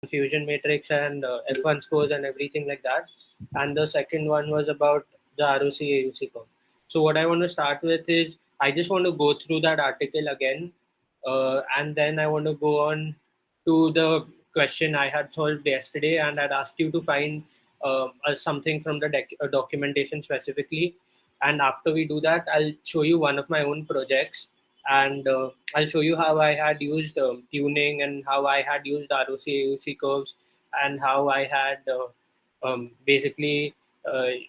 confusion matrix and F1 scores and everything like that. And the second one was about the ROC AUC curve. So what I want to start with is I just want to go through that article again, and then I want to go on to the question I had solved yesterday, and I'd asked you to find something from the documentation specifically. And after we do that, I'll show you one of my own projects, and I'll show you how I had used tuning and how I had used ROC AUC curves and how I had basically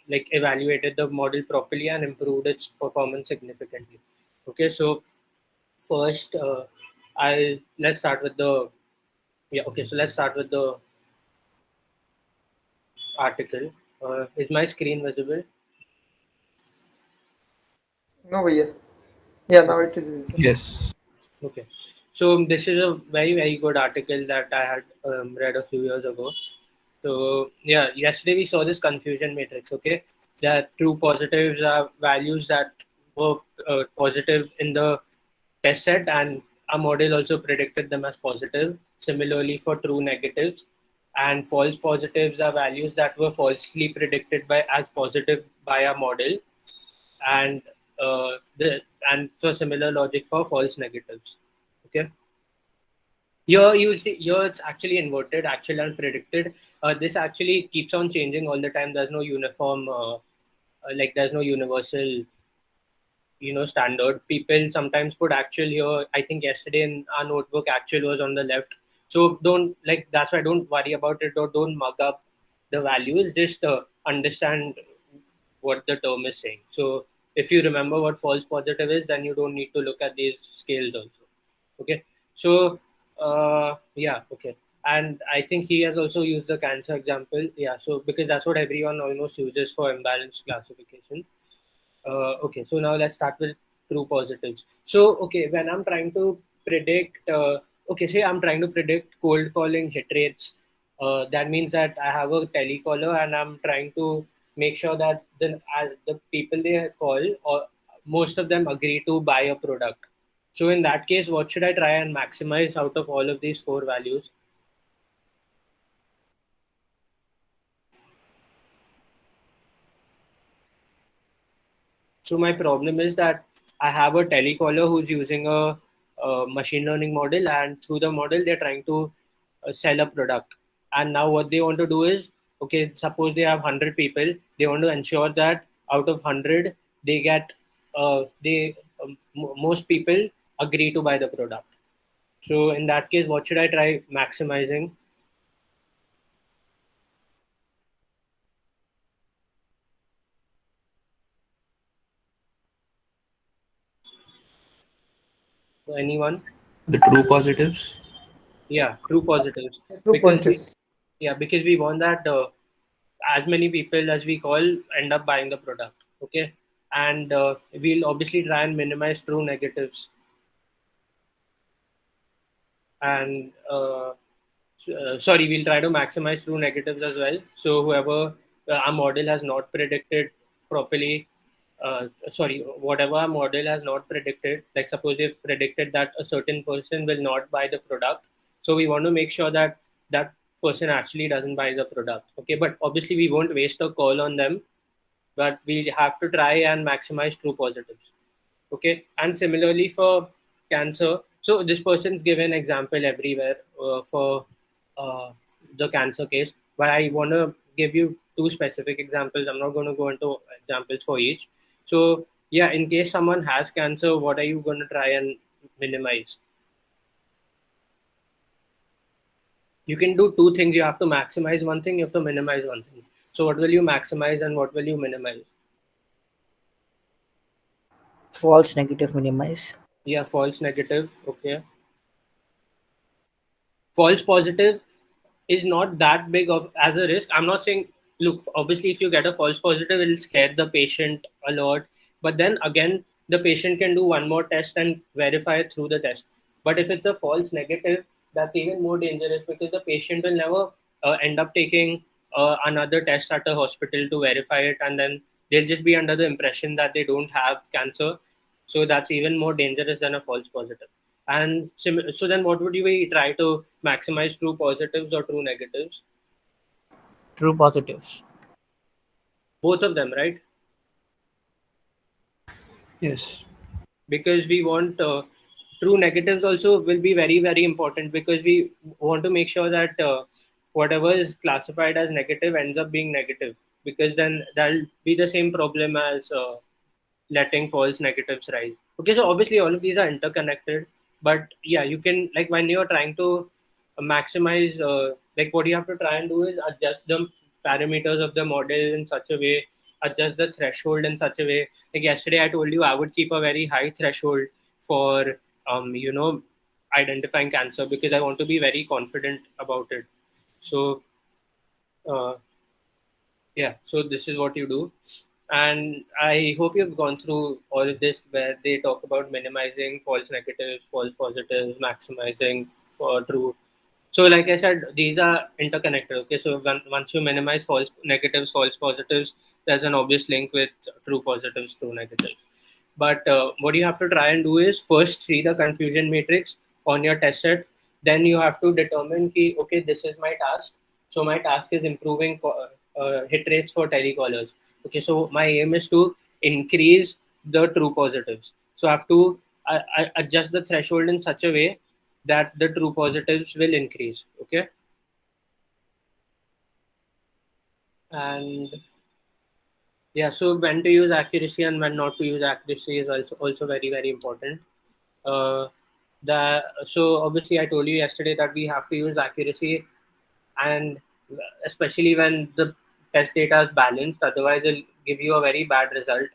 like evaluated the model properly and improved its performance significantly. Okay, so first let's start with the let's start with the article. Is my screen visible? No, yeah, now it is visible. Yes. Okay, so this is a very good article that I had read a few years ago. So yeah, yesterday we saw this confusion matrix. Okay, that true positives are values that were positive in the test set, and our model also predicted them as positive. Similarly, for true negatives, and false positives are values that were falsely predicted by as positive by our model, and so similar logic for false negatives. Okay. Here you see, here it's actually inverted, actual and predicted. This actually keeps on changing all the time. There's no uniform, like there's no universal, standard. People sometimes put actual here. I think yesterday in our notebook, actual was on the left. So that's why don't worry about it or don't mug up the values. Just understand what the term is saying. So if you remember what false positive is, then you don't need to look at these scales also. Okay. So okay. And I think he has also used the cancer example. Yeah, so because that's what everyone almost uses for imbalanced classification. Okay, so now let's start with true positives. So, okay, when I'm trying to predict, say I'm trying to predict cold calling hit rates, that means that I have a telecaller and I'm trying to make sure that the people they call, or most of them agree to buy a product. So in that case, what should I try and maximize out of all of these four values? So my problem is that I have a telecaller who's using a machine learning model, and through the model, they're trying to sell a product. And now what they want to do is, okay, suppose they have 100 people, they want to ensure that out of 100, they get, most people agree to buy the product. So in that case, what should I try maximizing? Anyone? The true positives? Yeah, true positives. True positives. Because we want that as many people as we call end up buying the product. Okay. And we'll obviously try and minimize true negatives. And sorry, we'll try to maximize true negatives as well. So whoever our model has not predicted properly, whatever our model has not predicted, like suppose if predicted that a certain person will not buy the product. So we want to make sure that that person actually doesn't buy the product. Okay, but obviously we won't waste a call on them, but we have to try and maximize true positives. Okay, and similarly for cancer, so this person's given example everywhere for the cancer case, but I want to give you two specific examples. I'm not going to go into examples for each. So yeah, in case someone has cancer, what are you going to try and minimize? You can do two things. You have to maximize one thing, you have to minimize one thing. So what will you maximize and what will you minimize? False negative minimize. Yeah, false negative. Okay. False positive is not that big of as a risk. I'm not saying, look, obviously if you get a false positive, it'll scare the patient a lot. But then again, the patient can do one more test and verify it through the test. But if it's a false negative, that's even more dangerous because the patient will never end up taking another test at a hospital to verify it, and then they'll just be under the impression that they don't have cancer. So that's even more dangerous than a false positive. And so then what would we try to maximize, true positives or true negatives? True positives. Both of them, right? Yes. Because we want true negatives also will be very, very important, because we want to make sure that whatever is classified as negative ends up being negative, because then that'll be the same problem as letting false negatives rise. Okay, so obviously all of these are interconnected, but yeah, you can, like, when you're trying to maximize, like, what you have to try and do is adjust the parameters of the model in such a way, adjust the threshold in such a way. Like yesterday I told you I would keep a very high threshold for identifying cancer, because I want to be very confident about it. So uh, yeah, so this is what you do. And I hope you've gone through all of this, where they talk about minimizing false negatives, false positives, maximizing for true. So like I said, these are interconnected. Okay, so once you minimize false negatives, false positives, there's an obvious link with true positives, true negatives. But what you have to try and do is first see the confusion matrix on your test set. Then you have to determine ki, okay, this is my task. So my task is improving hit rates for telecallers. Okay, so my aim is to increase the true positives. So I have to adjust the threshold in such a way that the true positives will increase. Okay, and yeah, so when to use accuracy and when not to use accuracy is also very, very important. Uh, so obviously I told you yesterday that we have to use accuracy, and especially when the test data is balanced, otherwise it'll give you a very bad result.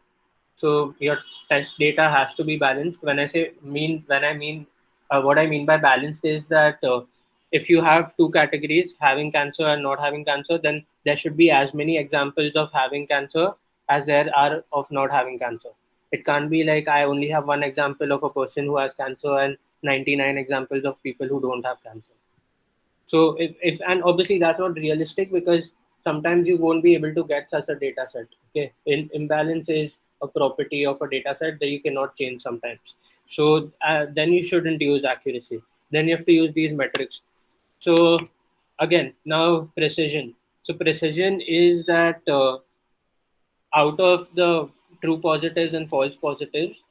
So your test data has to be balanced. What I mean by balanced is that if you have two categories, having cancer and not having cancer, then there should be as many examples of having cancer as there are of not having cancer. It can't be like I only have one example of a person who has cancer and 99 examples of people who don't have cancer. So if and obviously that's not realistic, because sometimes you won't be able to get such a data set. Okay, imbalance is a property of a data set that you cannot change sometimes. So then you shouldn't use accuracy. Then you have to use these metrics. So again, now precision. So precision is that out of the true positives and false positives,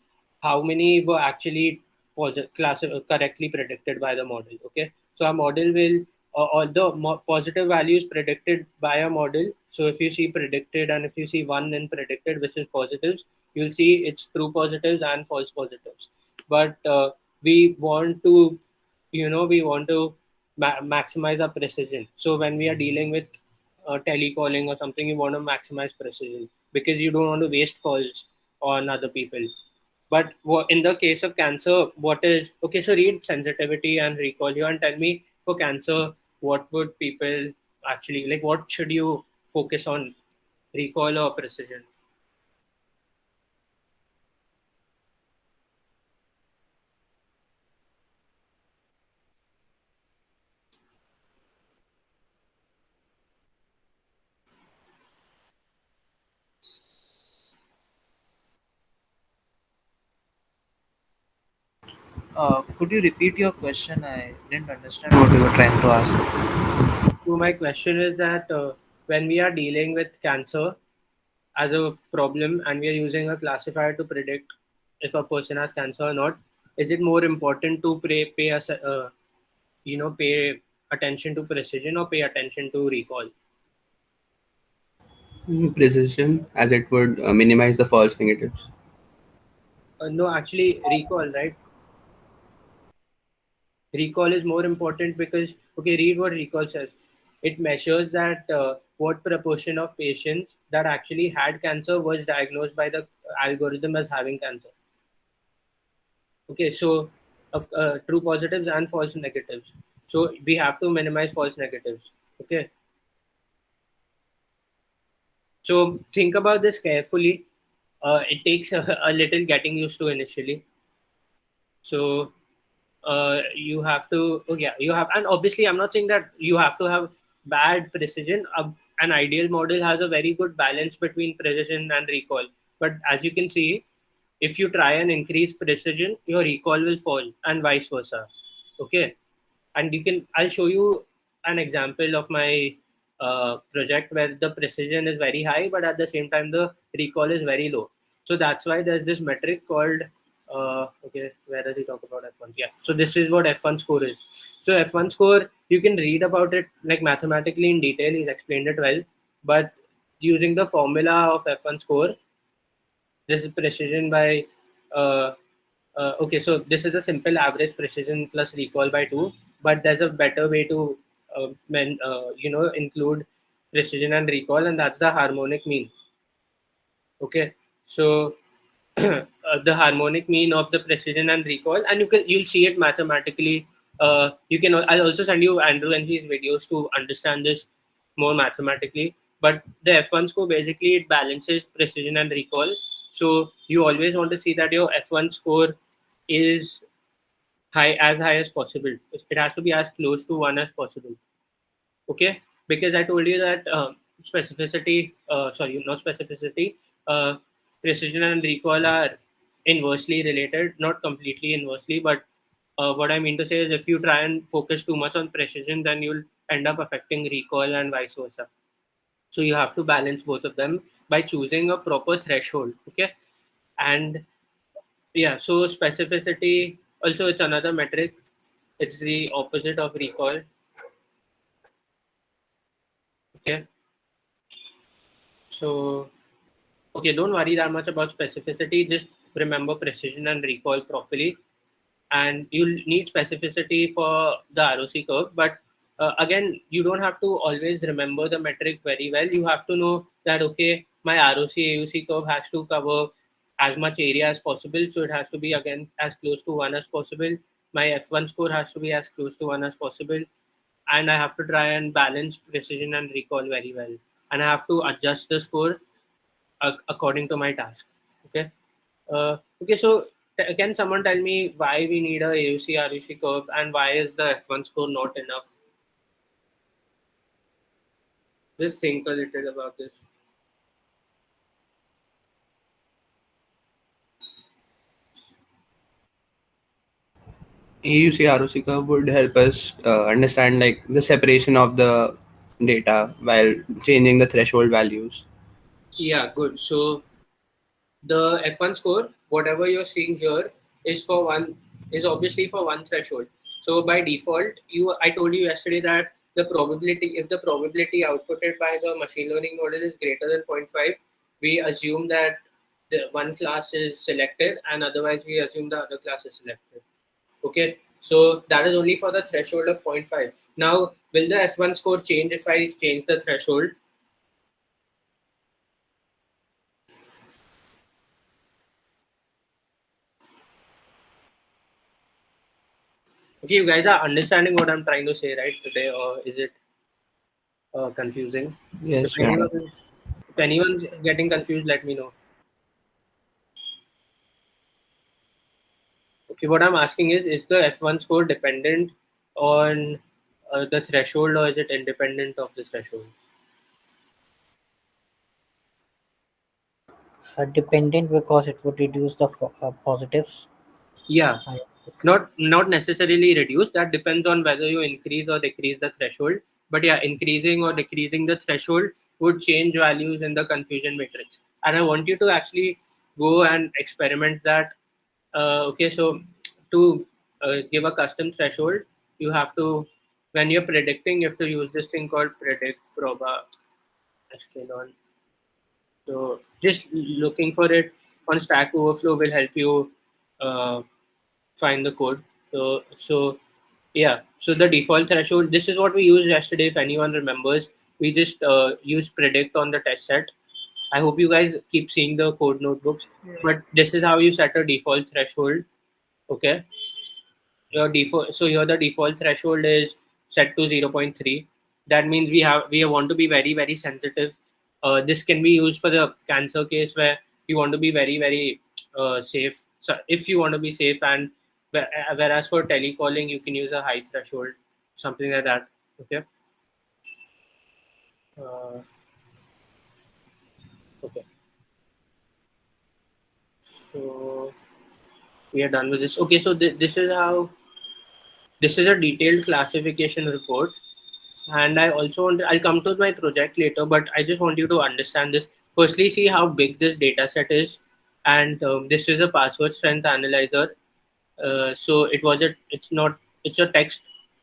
how many were actually correctly predicted by the model. Okay, so our model will all the positive values predicted by a model. So if you see predicted and if you see one in predicted, which is positives, you'll see it's true positives and false positives. But we want to maximize our precision. So when we are dealing with telecalling or something, you want to maximize precision, because you don't want to waste calls on other people. But in the case of cancer, what is okay? So read sensitivity and recall here and tell me, for cancer, what would people actually like? What should you focus on, recall or precision? Could you repeat your question? I didn't understand what you were trying to ask. So my question is that when we are dealing with cancer as a problem and we are using a classifier to predict if a person has cancer or not, is it more important to pay attention to precision or pay attention to recall? Precision, as it would minimize the false negatives. No, actually, recall, right? Recall is more important because, okay, read what recall says. It measures that what proportion of patients that actually had cancer was diagnosed by the algorithm as having cancer. Okay, so of true positives and false negatives. So we have to minimize false negatives. Okay. So think about this carefully. It takes a little getting used to initially. So you have to, oh yeah, you have, and obviously I'm not saying that you have to have bad precision. An ideal model has a very good balance between precision and recall. But as you can see, if you try and increase precision, your recall will fall, and vice versa. Okay, and I'll show you an example of my project where the precision is very high, but at the same time the recall is very low. So that's why there's this metric called okay, where does he talk about F1? Yeah, so this is what F1 score is. So F1 score, you can read about it like mathematically in detail. He's explained it well, but using the formula of F1 score, this is precision by okay, so this is a simple average precision plus recall by 2, but there's a better way to include precision and recall, and that's the harmonic mean. Okay, so the harmonic mean of the precision and recall, and you'll see it mathematically. I'll also send you Andrew and his videos to understand this more mathematically. But the F1 score, basically it balances precision and recall. So you always want to see that your F1 score is high as possible. It has to be as close to 1 as possible. Okay, because I told you that specificity, sorry, not specificity, precision and recall are inversely related, not completely inversely, but what I mean to say is if you try and focus too much on precision, then you'll end up affecting recall and vice versa. So you have to balance both of them by choosing a proper threshold. Okay, and yeah, so specificity also, it's another metric. It's the opposite of recall. Okay, so okay, don't worry that much about specificity. Just remember precision and recall properly. And you'll need specificity for the ROC curve. But again, you don't have to always remember the metric very well. You have to know that, okay, my ROC AUC curve has to cover as much area as possible. So it has to be, again, as close to 1 as possible. My F1 score has to be as close to 1 as possible. And I have to try and balance precision and recall very well. And I have to adjust the score according to my task. Okay. Okay. So can someone tell me why we need a AUC RUC curve and why is the F1 score not enough? Just think a little about this. AUC ROC curve would help us understand like the separation of the data while changing the threshold values. Yeah, good. So the F1 score, whatever you're seeing here, is obviously for one threshold. So by default, I told you yesterday that if the probability outputted by the machine learning model is greater than 0.5, we assume that the one class is selected, and otherwise we assume the other class is selected. Okay, so that is only for the threshold of 0.5. Now, will the F1 score change if I change the threshold? Okay, you guys are understanding what I'm trying to say right today, or is it confusing? Yes. If anyone's getting confused, let me know. Okay, what I'm asking is the F1 score dependent on the threshold, or is it independent of the threshold? Dependent, because it would reduce the positives. Yeah, not necessarily reduce. That depends on whether you increase or decrease the threshold. But yeah, increasing or decreasing the threshold would change values in the confusion matrix. And I want you to actually go and experiment that. Okay, so to give a custom threshold, you have to, when you're predicting, you have to use this thing called predict proba sklearn. So just looking for it on Stack Overflow will help you find the code. So yeah, so the default threshold, this is what we used yesterday. If anyone remembers, we just use predict on the test set. I hope you guys keep seeing the code notebooks, but this is how you set a default threshold. Okay, your default, so here the default threshold is set to 0.3. That means we want to be very sensitive. This can be used for the cancer case where you want to be very safe. So if you want to be safe, and whereas for telecalling you can use a high threshold, something like that. Okay. Okay. So we are done with this. Okay, so this is how, this is a detailed classification report. And I also want, I'll come to my project later, but I just want you to understand this. Firstly, see how big this data set is. And this is a password strength analyzer. So it's a text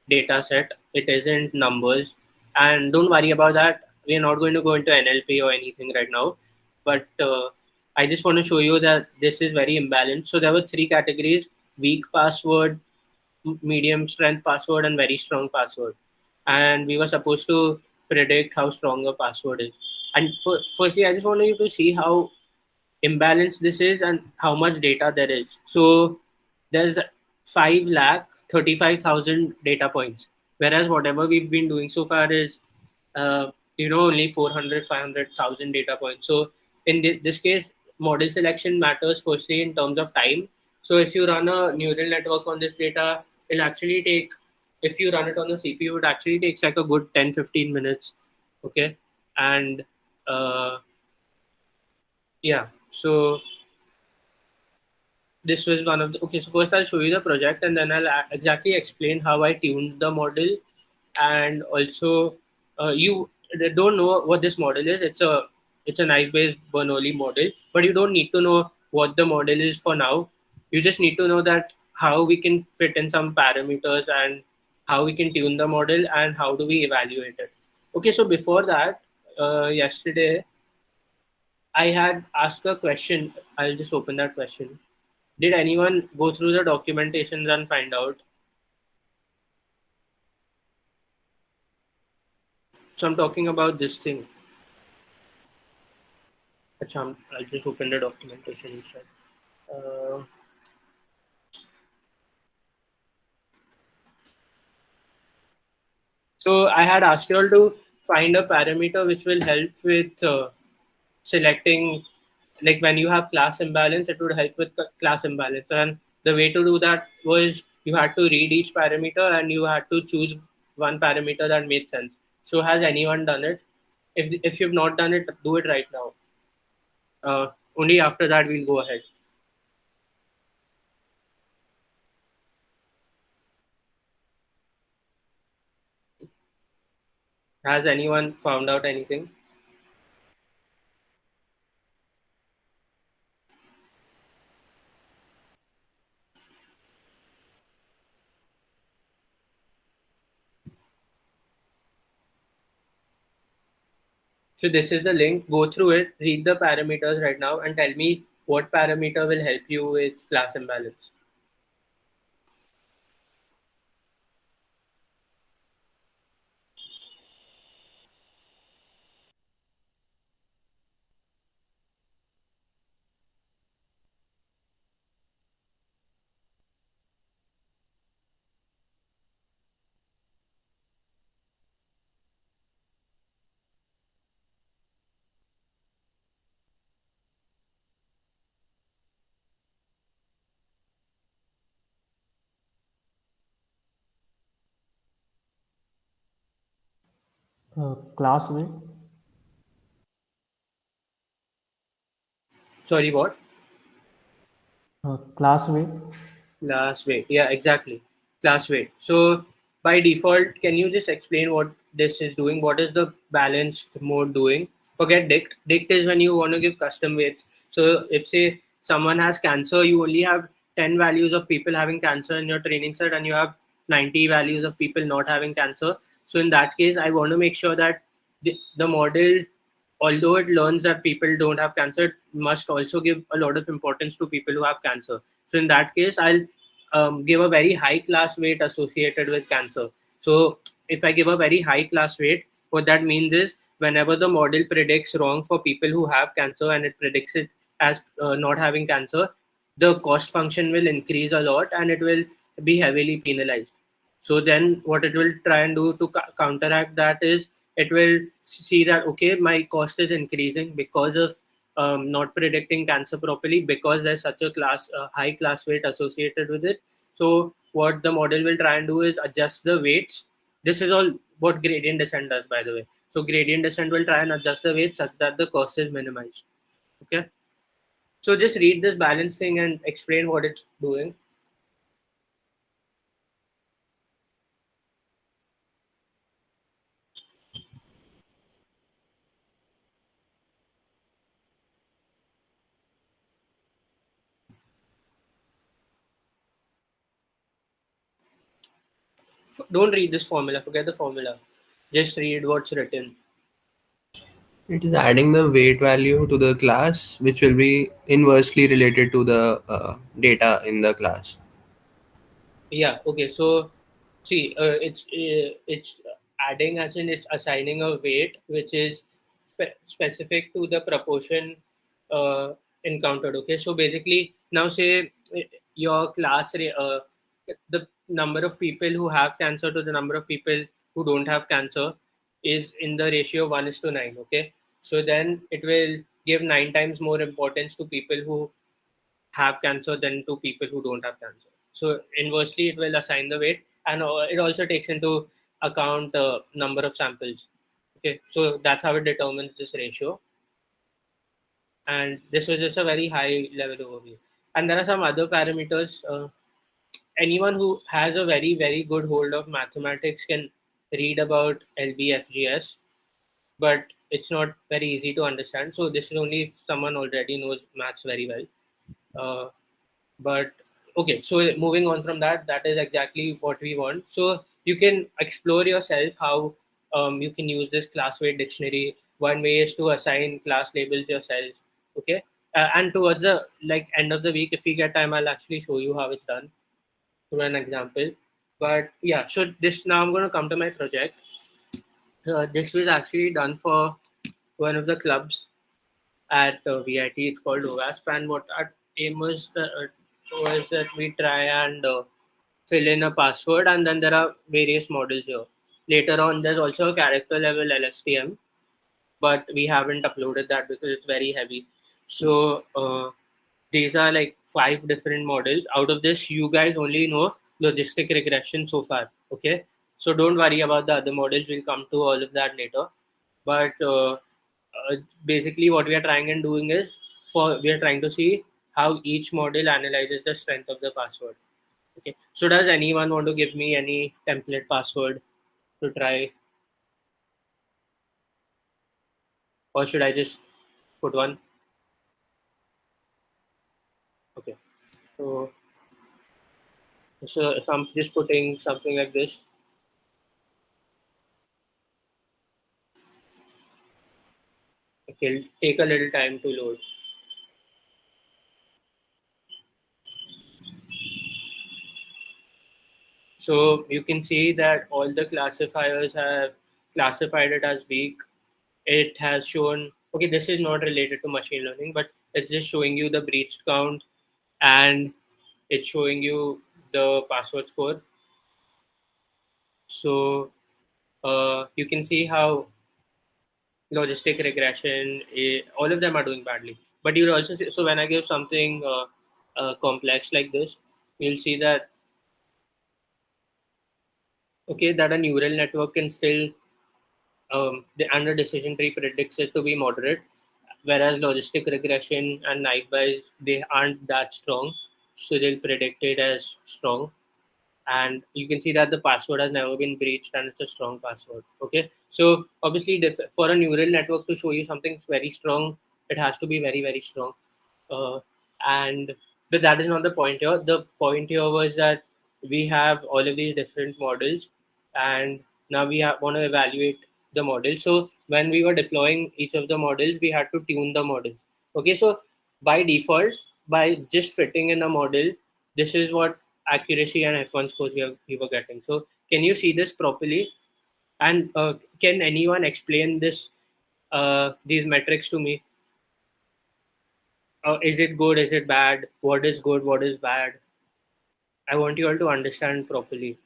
data set. It isn't numbers. And don't worry about that. We're not going to go into NLP or anything right now. But I just want to show you that this is very imbalanced. So there were three categories: weak password, medium strength password, and very strong password. And we were supposed to predict how strong a password is. And firstly, I just want you to see how imbalanced this is and how much data there is. So there's 5,35,000 data points, whereas whatever we've been doing so far is only 400, 500,000 data points. So in this case, model selection matters firstly in terms of time. So if you run a neural network on this data, it'll actually take, if you run it on the CPU, it actually takes like a good 10-15 minutes. Okay. And yeah, so this was one of the, okay, so first I'll show you the project and then I'll exactly explain how I tuned the model. And also you don't know what this model is. It's a knife-based Bernoulli model, but you don't need to know what the model is for now. You just need to know that how we can fit in some parameters and how we can tune the model and how do we evaluate it. Okay, so before that, yesterday I had asked a question. I'll just open that question. Did anyone go through the documentations and find out? So I'm talking about this thing. I'll just open the documentation instead. So I had asked you all to find a parameter which will help with selecting, like when you have class imbalance, it would help with class imbalance. And the way to do that was you had to read each parameter and you had to choose one parameter that made sense. So has anyone done it? If you've not done it, do it right now. Only after that we'll go ahead. Has anyone found out anything? So this is the link. Go through it, read the parameters right now, and tell me what parameter will help you with class imbalance. Class में Sorry, what? class weight. Class weight. Yeah, exactly. Class weight. So by default, can you just explain what this is doing? What is the balanced mode doing? Forget dict. Dict is when you want to give custom weights. So if say someone has cancer, you only have 10 values of people having cancer in your training set and you have 90 values of people not having cancer. So in that case, I want to make sure that the model, although it learns that people don't have cancer, it must also give a lot of importance to people who have cancer. So in that case, I'll give a very high class weight associated with cancer. So if I give a very high class weight, what that means is whenever the model predicts wrong for people who have cancer and it predicts it as not having cancer, the cost function will increase a lot and it will be heavily penalized. So then what it will try and do to counteract that is it will see that, okay, my cost is increasing because of not predicting cancer properly, because there's such a high class weight associated with it. So what the model will try and do is adjust the weights. This is all what gradient descent does, by the way. So gradient descent will try and adjust the weight such that the cost is minimized. Okay. So just read this balance thing and explain what it's doing. Don't read this formula, forget the formula. Just read what's written. It is adding the weight value to the class, which will be inversely related to the data in the class. Yeah, okay. So see, it's adding, as in it's assigning a weight which is specific to the proportion encountered. Okay, so basically now say your class the number of people who have cancer to the number of people who don't have cancer is in the ratio 1:9. Okay, so then it will give 9 times more importance to people who have cancer than to people who don't have cancer. So inversely, it will assign the weight, and it also takes into account number of samples. Okay, so that's how it determines this ratio. And this was just a very high level overview. And there are some other parameters. Anyone who has a very good hold of mathematics can read about LBFGS, but it's not very easy to understand. So this is only if someone already knows maths very well. But okay, so moving on from that, that is exactly what we want. So you can explore yourself how you can use this class weight dictionary. One way is to assign class labels yourself. Okay, and towards the end of the week, if we get time, I'll actually show you how it's done through an example. But yeah, so this now I'm going to come to my project. This was actually done for one of the clubs at VIT. It's called OWASP, and what our aim was that we try and fill in a password, and then there are various models here. Later on, there's also a character level LSTM, but we haven't uploaded that because it's very heavy. So these are like 5 different models. Out of this, you guys only know logistic regression so far. Okay, so don't worry about the other models. We'll come to all of that later. But basically, what we are trying and doing is we are trying to see how each model analyzes the strength of the password. Okay, so does anyone want to give me any template password to try, or should I just put one? Okay, so if I'm just putting something like this, okay, it'll take a little time to load. So you can see that all the classifiers have classified it as weak. It has shown, okay, this is not related to machine learning, but it's just showing you the breached count, and it's showing you the password score. So you can see how logistic regression, all of them are doing badly. But you'll also see, so when I give something complex like this, you'll see that, okay, that a neural network can still, the under decision tree predicts it to be moderate, whereas logistic regression and naive Bayes, they aren't that strong, so they'll predict it as strong. And you can see that the password has never been breached and it's a strong password. Okay, so obviously for a neural network to show you something very strong, it has to be very strong. And but that is not the point here. The point here was that we have all of these different models, and now we want to evaluate the model. So when we were deploying each of the models, we had to tune the model. Okay, so by default, by just fitting in a model, this is what accuracy and F1 scores we were getting. So can you see this properly? And can anyone explain these metrics to me? Is it good? Is it bad? What is good? What is bad? I want you all to understand properly.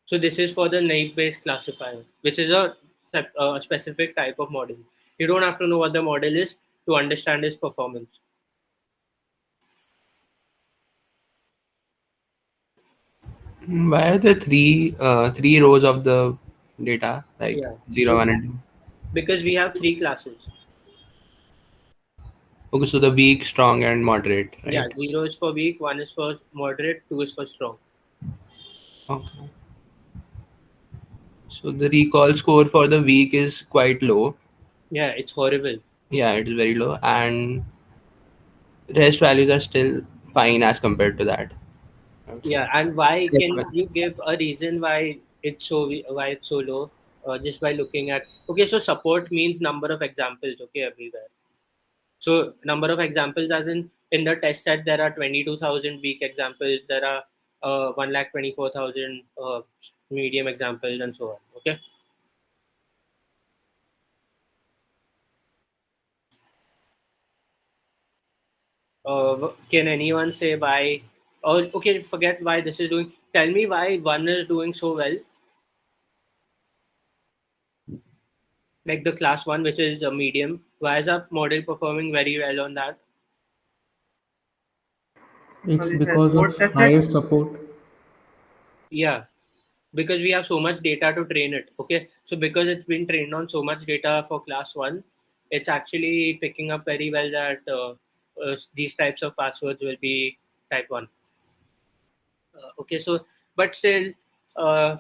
So this is for the naive-based classifier, which is a specific type of model. You don't have to know what the model is to understand its performance. Why are there three rows of the data, like Yeah. 0, 1, and 2? Because we have 3 classes. Okay, so the weak, strong, and moderate, right? Yeah, 0 is for weak, 1 is for moderate, 2 is for strong. Okay. So the recall score for the weak is quite low. Yeah, it's horrible. Yeah, it is very low, and rest values are still fine as compared to that, I would say. Yeah, and why can you give a reason why it's why it's so low? Just by looking at, okay, so support means number of examples, okay, everywhere. So number of examples, as in the test set, there are 22,000 weak examples, there are 1,24,000 medium examples, and so on. Okay. Can anyone say why? Oh, okay, forget why this is doing. Tell me why one is doing so well. Like the class one, which is a medium. Why is our model performing very well on that? It's because of higher support. Yeah, because we have so much data to train it. Okay, so because it's been trained on so much data for class one, it's actually picking up very well that these types of passwords will be type one. Okay, so but still, uh,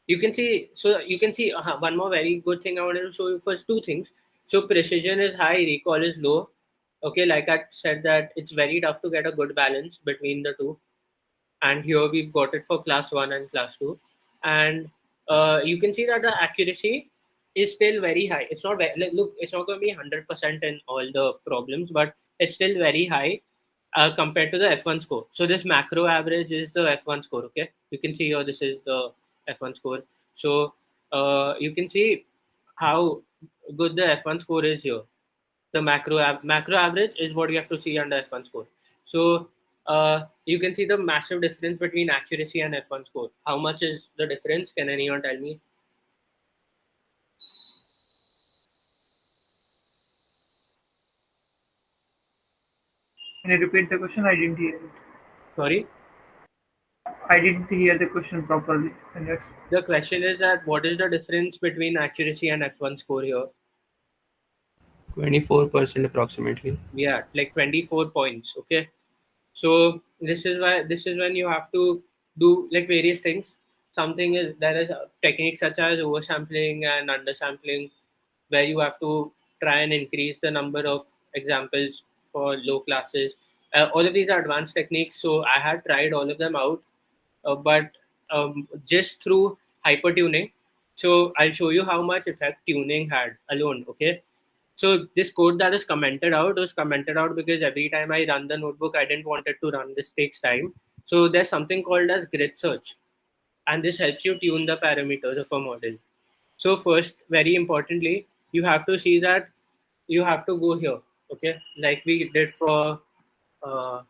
you can see. So you can see one more very good thing I wanted to show you. First, two things. So precision is high, recall is low. Okay, like I said that it's very tough to get a good balance between the two, and here we've got it for class 1 and class 2, and you can see that the accuracy is still very high. It's not very, like, look, it's not going to be 100% in all the problems, but it's still very high compared to the F1 score. So this macro average is the F1 score. Okay, you can see here this is the F1 score. So you can see how good the F1 score is here. The macro average is what you have to see under F1 score. So you can see the massive difference between accuracy and F1 score. How much is the difference? Can anyone tell me? Can you repeat the question? I didn't hear it. Sorry? I didn't hear the question properly. The question is that what is the difference between accuracy and F1 score here? 24% approximately. Yeah, like 24 points. Okay. So this is when you have to do like various things. Something is there is techniques such as oversampling and undersampling, where you have to try and increase the number of examples for low classes. All of these are advanced techniques, so I had tried all of them out, but just through hypertuning. So I'll show you how much effect tuning had alone. Okay. So this code that is commented out was commented out because every time I run the notebook, I didn't want it to run. This takes time. So there's something called as grid search, and this helps you tune the parameters of a model. So first, very importantly, you have to see that you have to go here. Okay, like we did for for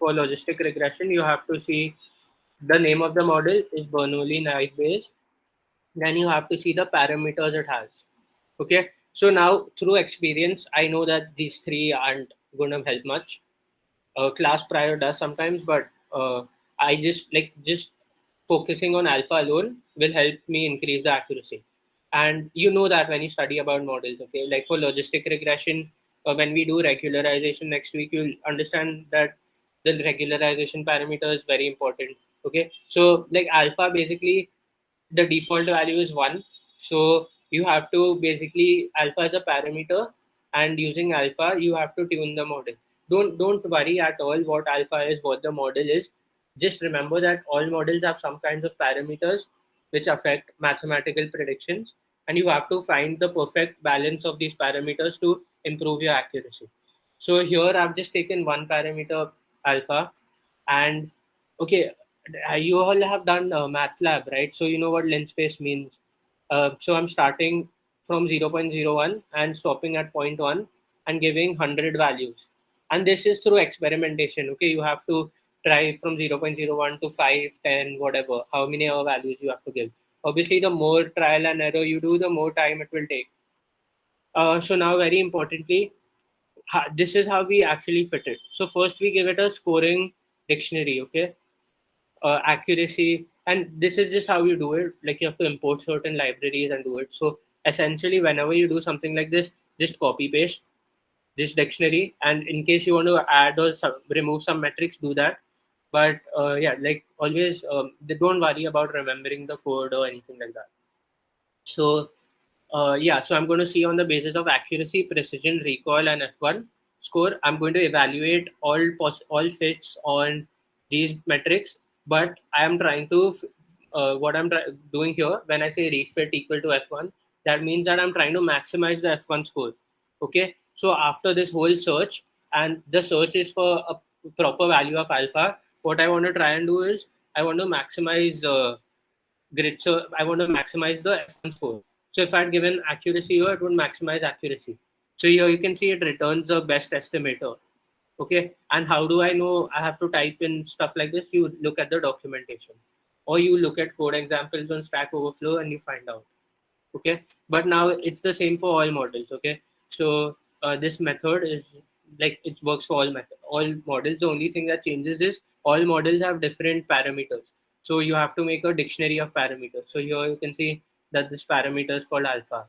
logistic regression, you have to see the name of the model is Bernoulli Knight based. Then you have to see the parameters it has. Okay, so now through experience, I know that these three aren't going to help much. Class prior does sometimes, but I just focusing on alpha alone will help me increase the accuracy. And you know that when you study about models, okay, like for logistic regression, when we do regularization next week, you'll understand that the regularization parameter is very important. Okay, so like alpha basically the default value is 1, so you have to basically alpha is a parameter, and using alpha you have to tune the model. Don't worry at all what alpha is, what the model is. Just remember that all models have some kinds of parameters which affect mathematical predictions, and you have to find the perfect balance of these parameters to improve your accuracy. So here I've just taken one parameter alpha, and okay, you all have done MATLAB, right? So you know what linspace means. So I'm starting from 0.01 and stopping at 0.1 and giving 100 values. And this is through experimentation. Okay, you have to try from 0.01 to 5, 10, whatever, how many other values you have to give. Obviously, the more trial and error you do, the more time it will take. So now, very importantly, this is how we actually fit it. So first we give it a scoring dictionary, okay? Accuracy, and this is just how you do it. Like you have to import certain libraries and do it. So essentially, whenever you do something like this, just copy paste this dictionary, and in case you want to add or remove some metrics, do that. But yeah, like always, they don't worry about remembering the code or anything like that. So yeah, so I'm going to see on the basis of accuracy, precision, recall, and F1 score. I'm going to evaluate all fits on these metrics, but I am trying to what I'm doing here when I say refit equal to F1, that means that I'm trying to maximize the F1 score. Okay, so after this whole search, and the search is for a proper value of alpha, what I want to try and do is I want to maximize grid. So I want to maximize the F1 score. So if I had given accuracy here, it would maximize accuracy. So here you can see it returns the best estimator. Okay, and how do I know I have to type in stuff like this? You look at the documentation, or you look at code examples on Stack Overflow and you find out. Okay, but now it's the same for all models. Okay, so this method is like it works for all models. The only thing that changes is all models have different parameters. So you have to make a dictionary of parameters. So here you can see that this parameter is called alpha.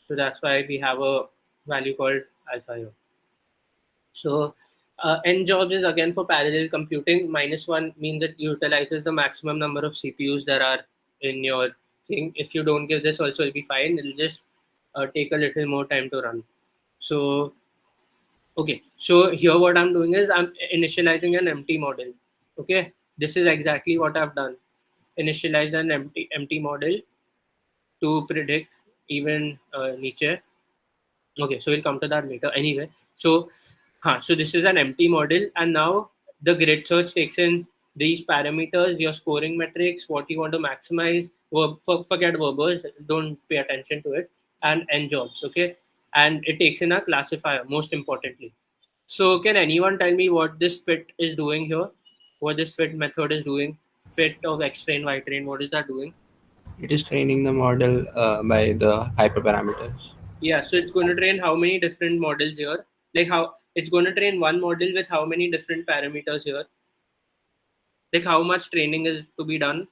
So that's why we have a value called alpha here. So n jobs is again for parallel computing. -1 means it utilizes the maximum number of CPUs there are in your thing. If you don't give this also, it'll be fine. It'll just take a little more time to run. So okay, so here what I'm doing is I'm initializing an empty model. Okay, this is exactly what I've done. Initialize an empty model to predict even Nietzsche. Okay, so we'll come to that later. Anyway, so so this is an empty model, and now the grid search takes in these parameters, your scoring metrics, what you want to maximize. Forget verbose, don't pay attention to it, and n jobs. Okay, and it takes in a classifier most importantly. So can anyone tell me what this fit is doing here? What this fit method is doing? Fit of xtrain, ytrain, what is that doing? It is training the model by the hyperparameters. Yeah, so it's going to train how many different models here? Like how it's going to train one model with how many different parameters here? Like how much training is to be done?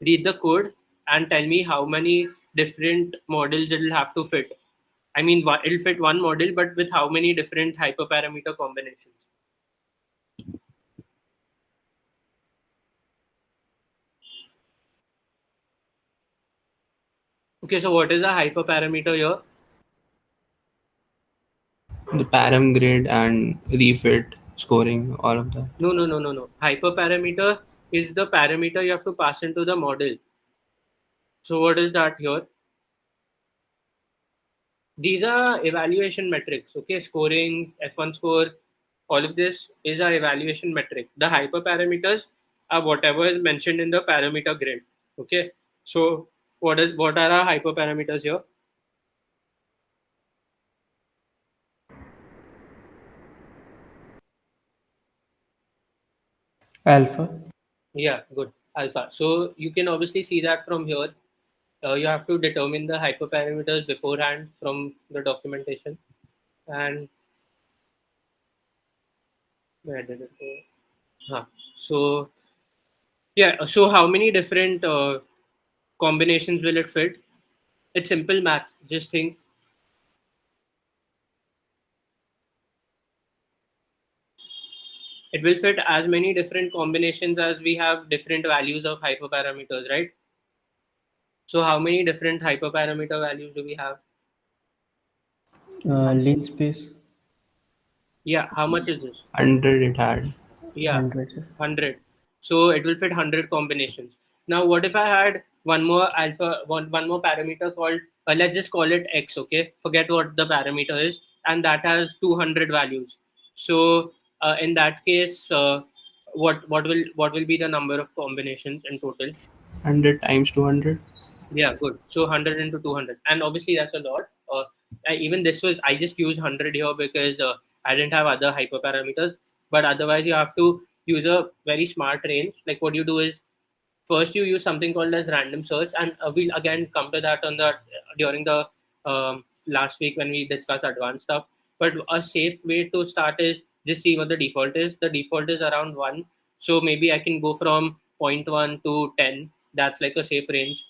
Read the code and tell me how many different models it'll have to fit. I mean, it'll fit one model, but with how many different hyperparameter combinations? Okay, so what is a hyperparameter here? The param grid and refit scoring, all of that. No. Hyperparameter is the parameter you have to pass into the model. So what is that here? These are evaluation metrics. Okay, scoring, F1 score, all of this is our evaluation metric. The hyperparameters are whatever is mentioned in the parameter grid. Okay, so what are our hyperparameters here? Alpha. Yeah, good. Alpha. So you can obviously see that from here. You have to determine the hyperparameters beforehand from the documentation. And where did it go? So yeah, so how many different combinations will it fit? It's simple math. Just think. It will fit as many different combinations as we have different values of hyperparameters, right? So how many different hyperparameter values do we have? Link space. Yeah, how much is this? 100 it had. Yeah, 100. So it will fit 100 combinations. Now, what if I had one more parameter called, let's just call it x, okay? Forget what the parameter is, and that has 200 values. So in that case, what will be the number of combinations in total? 100 times 200. Yeah, good. So 100 into 200, and obviously that's a lot. Even this was, I just used 100 here because I didn't have other hyperparameters. But otherwise, you have to use a very smart range. Like what you do is, first you use something called as random search, and we'll again come to that on the during the last week when we discuss advanced stuff. But a safe way to start is just see what the default is. The default is around 1. So maybe I can go from 0.1 to 10. That's like a safe range.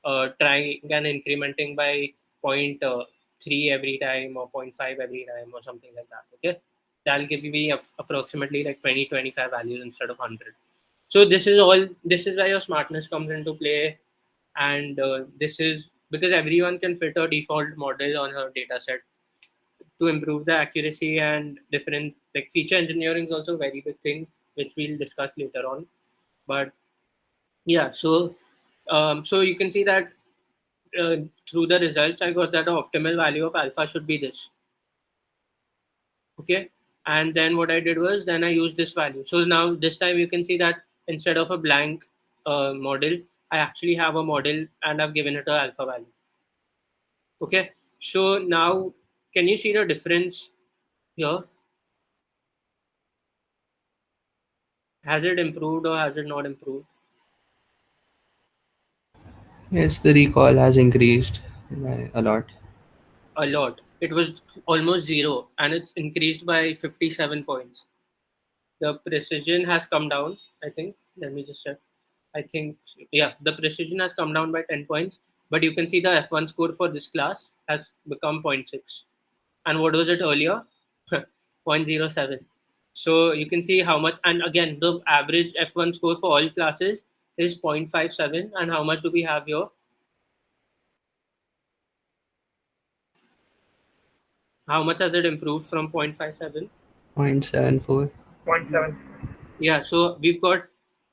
Trying and incrementing by 0.3 every time or 0.5 every time or something like that. Okay, that'll give me approximately like 20-25 values instead of 100. So this is where your smartness comes into play, and this is because everyone can fit a default model on her data set to improve the accuracy, and different like feature engineering is also a very big thing which we'll discuss later on. But yeah, so you can see that through the results I got that the optimal value of alpha should be this. Okay, and then what I did was then I used this value. So now this time you can see that instead of a blank model, I actually have a model and I've given it a alpha value. Okay, so now can you see the difference here? Has it improved or has it not improved? Yes, the recall has increased by a lot. A lot. It was almost 0 and it's increased by 57 points. The precision has come down, I think. Let me just check. I think, yeah, the precision has come down by 10 points, but you can see the F1 score for this class has become 0.6. And what was it earlier? 0.07. So you can see how much, and again, the average F1 score for all classes is 0.57. And how much do we have here? How much has it improved from 0.57? 0.74. 0.7. Yeah, so we've got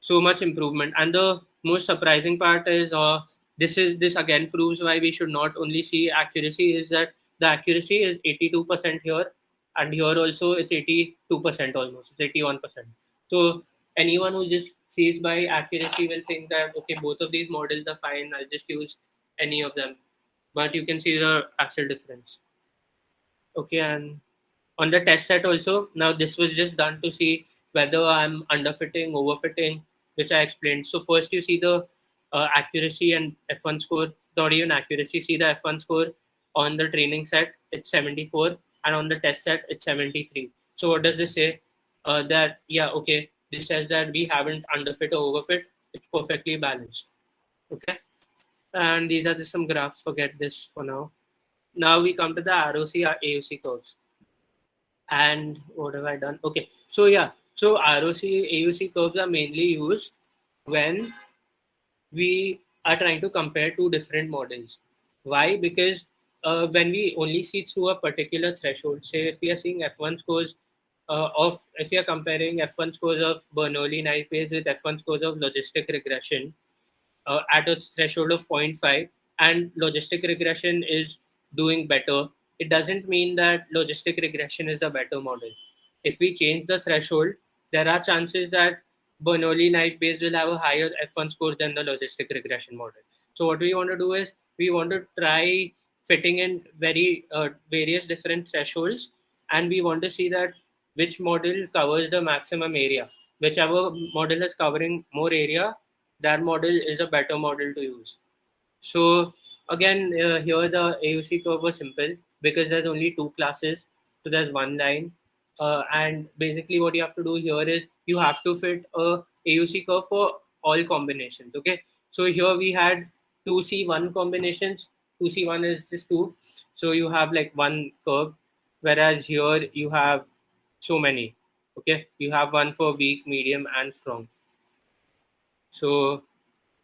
so much improvement, and the most surprising part is this again proves why we should not only see accuracy, is that the accuracy is 82% here, and here also it's 82% almost, it's 81%. So anyone who just sees by accuracy will think that okay, both of these models are fine, I'll just use any of them, but you can see the actual difference. Okay, and on the test set also, now this was just done to see whether I'm underfitting, overfitting, which I explained. So first you see the accuracy and F1 score, not even accuracy, see the F1 score on the training set, it's 74, and on the test set, it's 73. So what does this say? That, yeah, okay, this says that we haven't underfit or overfit, it's perfectly balanced. Okay, and these are just some graphs, forget this for now. Now we come to the ROC AUC curves. And what have I done? Okay, so yeah, so ROC AUC curves are mainly used when we are trying to compare two different models. Why? Because when we only see through a particular threshold, say if we are seeing F1 scores if we are comparing F1 scores of Bernoulli knife Bayes with F1 scores of logistic regression at a threshold of 0.5, and logistic regression is doing better, it doesn't mean that logistic regression is a better model. If we change the threshold, there are chances that Bernoulli knife Bayes will have a higher F1 score than the logistic regression model. So what we want to do is we want to try fitting in various different thresholds, and we want to see that which model covers the maximum area. Whichever model is covering more area, that model is a better model to use. So again, here the AUC curve was simple because there's only two classes, so there's one line, and basically what you have to do here is you have to fit a AUC curve for all combinations. Okay, so here we had 2C1 combinations. 2C1 is just two, so you have like one curve, whereas here you have so many. Okay, you have one for weak, medium, and strong. So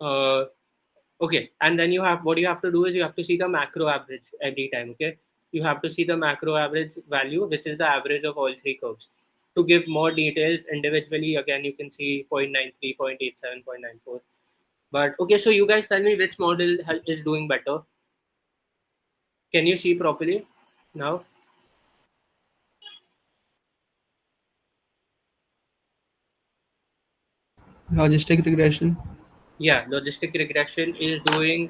okay, and then you have what you have to do is you have to see the macro average every time. Okay, you have to see the macro average value, which is the average of all three curves. To give more details individually, again you can see 0.93, 0.87, 0.94. But okay, so you guys tell me which model is doing better. Can you see properly now? Logistic regression. Yeah, logistic regression is doing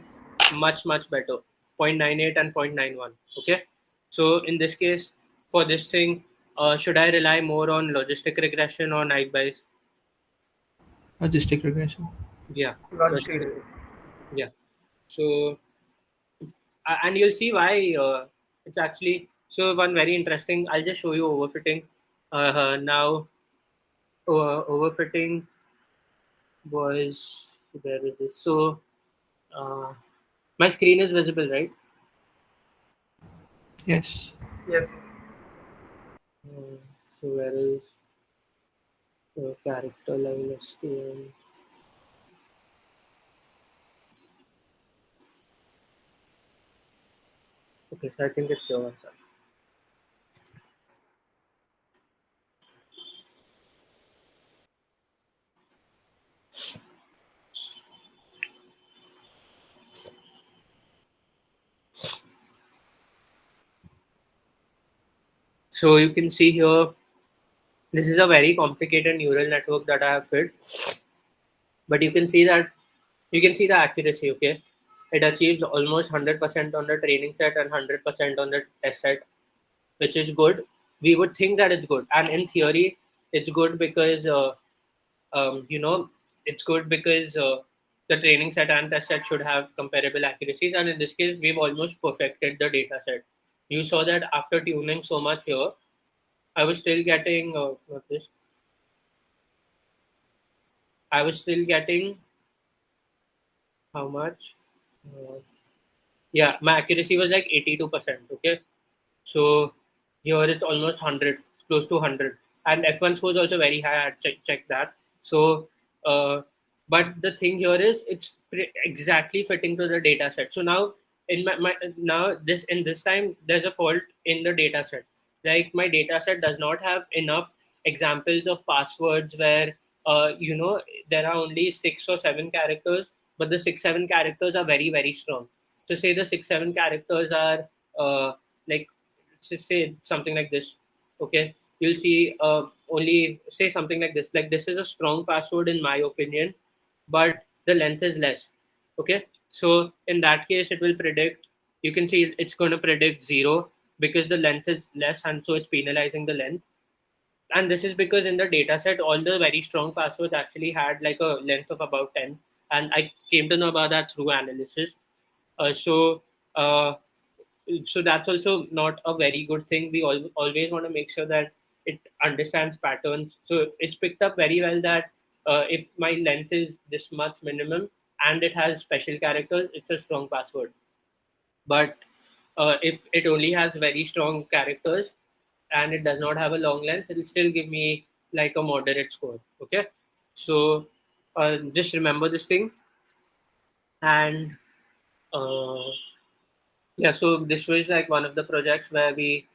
much better, 0.98 and 0.91. Okay, so in this case, for this thing, should I rely more on logistic regression or knife Bayes? Logistic regression. Yeah, Logistic. yeah. So and you'll see why it's actually so one very interesting. I'll just show you overfitting. Now overfitting was, where is this? So my screen is visible, right? Yes. Yes. So where is character level STM? Okay, so I think it's your answer. So you can see here, this is a very complicated neural network that I have fit, but you can see the accuracy. Okay, it achieves almost 100% on the training set and 100% on the test set, which is good. We would think that it's good, and in theory, it's good because it's good because the training set and test set should have comparable accuracies, and in this case, we've almost perfected the data set. You saw that after tuning so much here, I was still getting what this? I was still getting how much? Uh, yeah, my accuracy was like 82%. Okay, so here it's almost 100, close to 100, and F1 score is also very high. I had checked that. So, but the thing here is it's exactly fitting to the data set. So now in my now this in this time there's a fault in the data set. Like my data set does not have enough examples of passwords where there are only 6 or 7 characters, but the 6 7 characters are very very strong. So say the 6 7 characters are like say something like this. Okay, you'll see only say something like this is a strong password in my opinion, but the length is less. Okay, so in that case it will predict, you can see it's going to predict 0 because the length is less, and so it's penalizing the length. And this is because in the data set all the very strong passwords actually had like a length of about 10, and I came to know about that through analysis. So uh, so that's also not a very good thing. We always want to make sure that it understands patterns. So it's picked up very well that if my length is this much minimum and it has special characters, it's a strong password. But if it only has very strong characters and it does not have a long length, it'll still give me like a moderate score. Okay, so just remember this thing. And uh, yeah, so this was like one of the projects where we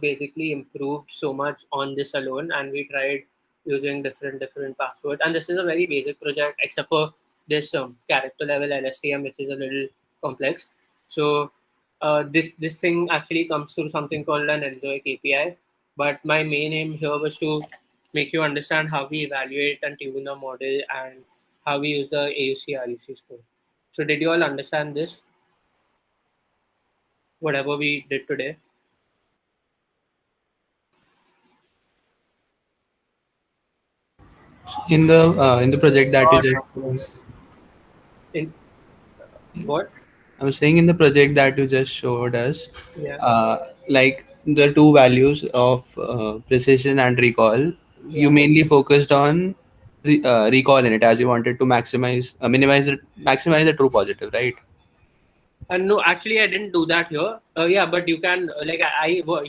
basically improved so much on this alone, and we tried using different passwords. And this is a very basic project, except for this character level LSTM, which is a little complex. So this thing actually comes through something called an Enjoy KPI. But my main aim here was to make you understand how we evaluate and tune a model and how we use the AUC RUC score. So did you all understand this? Whatever we did today. In the project that you just In what? I was saying in the project that you just showed us, Yeah. like the two values of precision and recall, you mainly focused on recall in it, as you wanted to maximize the true positive, right? No, actually, I didn't do that here. Yeah, but you can like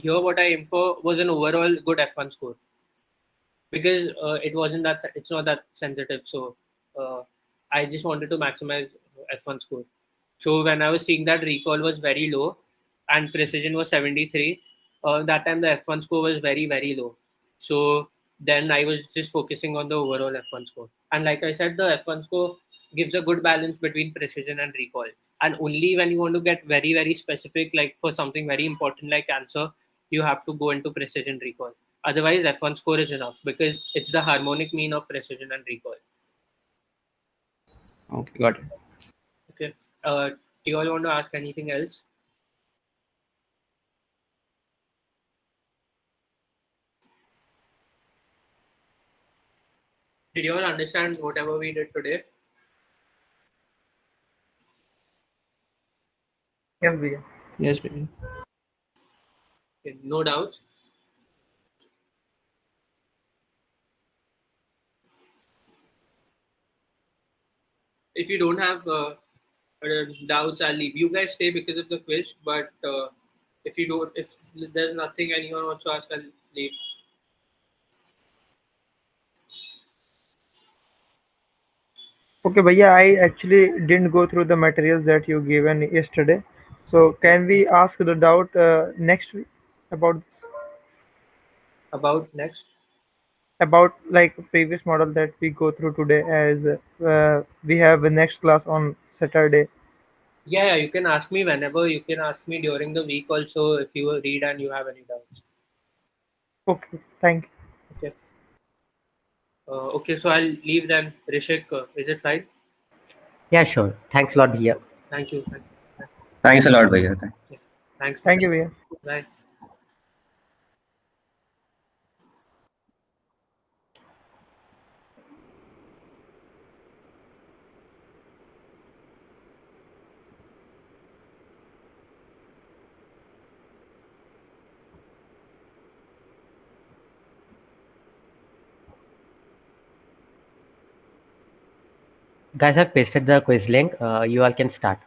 here what I aim for was an overall good F1 score because it's not that sensitive. So I just wanted to maximize F1 score. So when I was seeing that recall was very low and precision was 73, that time the F1 score was very very low. So then I was just focusing on the overall F1 score. And like I said, the F1 score gives a good balance between precision and recall. And only when you want to get very very specific, like for something very important like cancer, you have to go into precision recall. Otherwise, F1 score is enough because it's the harmonic mean of precision and recall. Okay, got it. Okay. Do you all want to ask anything else? Did you all understand whatever we did today? Yeah, Vijay. Yes, baby. Okay, no doubts. If you don't have doubts, I'll leave. You guys stay because of the quiz, but If you don't, if there's nothing anyone wants to ask, I'll leave. Okay, Bhaiya, I actually didn't go through the materials that you given yesterday. So can we ask the doubt next week about this? About next. About like previous model that we go through today, as we have a next class on Saturday. Yeah, you can ask me whenever. You can ask me during the week also if you read and you have any doubts. Okay, thank you. Okay. Okay, so I'll leave then. Rishik, is it fine? Yeah, sure. Thanks a lot, Bhaiya. Thank you. Thanks a lot, Bhaiya. Yeah. Thanks. Thank you, Bhaiya. Bye. Guys, I've pasted the quiz link. You all can start.